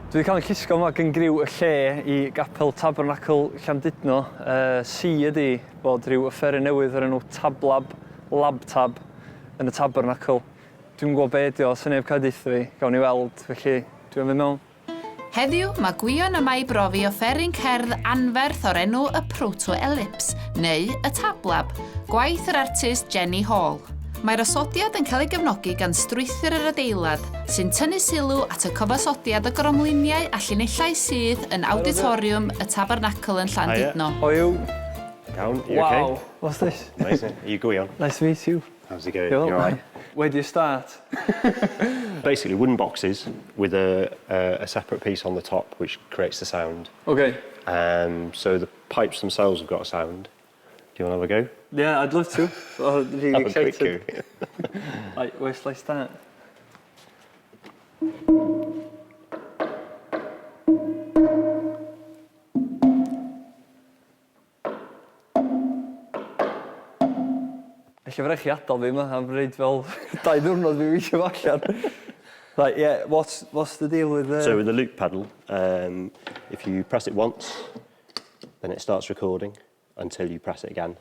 Dwi wedi cael yn llusgo yma gynghryw y lle I Gapel Tabernacl Llandudno. Si ydi bod rhyw offeryn newydd o'r enw tablab, lab tab yn y Tabernacl. Dwi'n gwybod be ydi o, sy'n neb cael deitha fi, gawn ni weld, felly dwi'n mynd mewn. Heddiw mae Gwion yma I brofi offeryn cerdd anferth o'r enw y Proto elips, neu y tablab, gwaith yr artist Jenny Hall. Mae'r osodiad yn cael ei gefnogi gan strwythur yr adeilad, sy'n tynnu sylw at y cyfasodiad o gromluniau a llinellau sydd yn auditoriwm y Tabernacl yn Llandudno. How are you? Down, you Wow, okay? what's this? Amazing. Are you Gwion? Nice to meet you. How's it going? You You all right? Where do you start? Basically, wooden boxes with a separate piece on the top, which creates the sound. Okay. So the pipes themselves have got a sound. Do you want to have a go? Yeah, I'd love to. Oh, really Have a quick excited. go. Right, where shall I start? Felly fyrrech chi adael fi yma am reid fel 2 diwrnod fi weithio allan. Right, yeah, what's the deal with So with the loop pedal, if you press it once, then it starts recording until you press it again.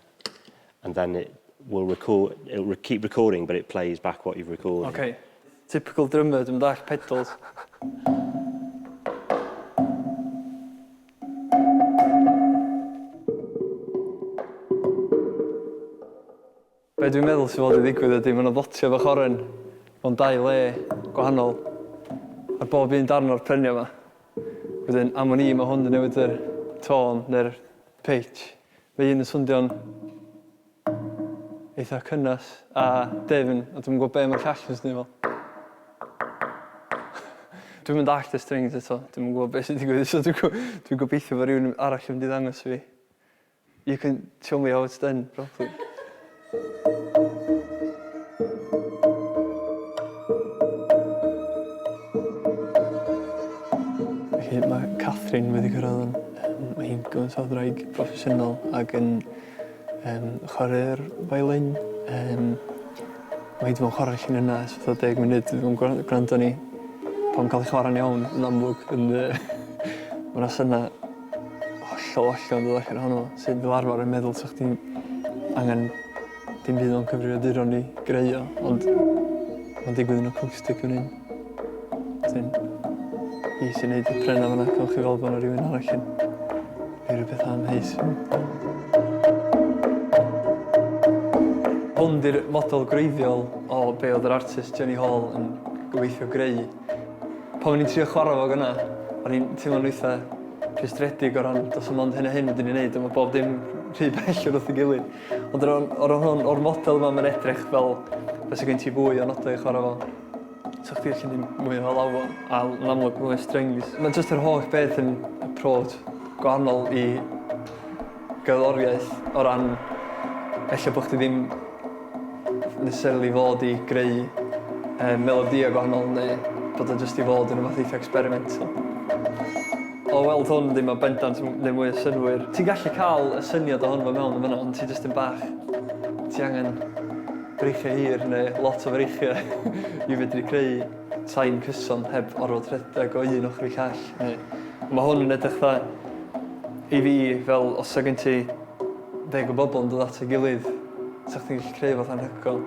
And then it will record, keep recording, but it plays back what you've recorded. Okay. Typical drummer, dwi'n dall pedals. Be dwi'n meddwl sy'n fod I ddigwydd ydy, mae yna botio fach oren mewn 2 le gwahanol ar bob un darn o'r prenia yma. Wedyn, am o'n I, mae hwn yn newid yr tôn neu'r pitch. Mae un yn swndio'n eitha cynnas a defn, a dwi'n gwybod be mae'r llall yn swnio fel. Dwi'n mynd all y strings eto, dwi'n gwybod beth sy'n digwydd, so dwi'n gobeithio fod rhywun arall yn mynd I ddangos fi. You can show me how it's done, properly. Felly mae Katherine wedi cyrraedd yn mae'n cyfansoddwraig proffesiynol ac yn chwarae'r violin. Mae wedi bod yn chwarae llun yna ers fatha 10 munud, dwi'n gwrando ni pan cael ei chwarae'n iawn yn amlwg. Mae yna syna hollol yn dod allan ohono sy'n fel arfer yn meddwl sa chdi angen dim byd o'n cyfrifiaduron I greu o, ond mae'n digwydd yn acoustic fan hyn. Wedyn, I sy'n neud y prena fan'na, cael chi fel bod yna rhywun arall yn neud rhywbeth amheus. Hwn di'r model gwreiddiol o be oedd yr artist Jenny Hall yn gobeithio greu. Pan o'n i'n trio chwarae fo gyna, o'n i'n teimlo'n eitha rhwystredig o ran dos o mond hyn a hyn wedyn I wneud, a mae bob dim rhy bell wrth I gilydd. Ond o'r model yma mae'n edrych fel beth sy'n gen ti fwy o nodau I chwarae fo. So chdi allan dim mwy o lawr a yn amlwg mwy o strings. Mae'n jyst yr holl beth yn approach gwahanol I gerddoriaeth o ran ella bod chdi ddim necessarily fod I greu melodia gwahanol neu bod o jyst I fod yn rhywbeth eitha experimental. O weld hwn ddim o bendant neu mwy o synwyr. Ti'n gallu cael y syniad o hwn fo mewn yn fyna, ond ti jyst yn bach. Ti angen breichiau hir neu lot o breichiau I fedru creu sain cyson heb orfod rhedeg o un ochr I llall. Mae hwn yn edrych dda I fi fel os o gen ti 10 o bobl yn dod at ei gilydd, sa chdi'n gallu creu fath anhygoel.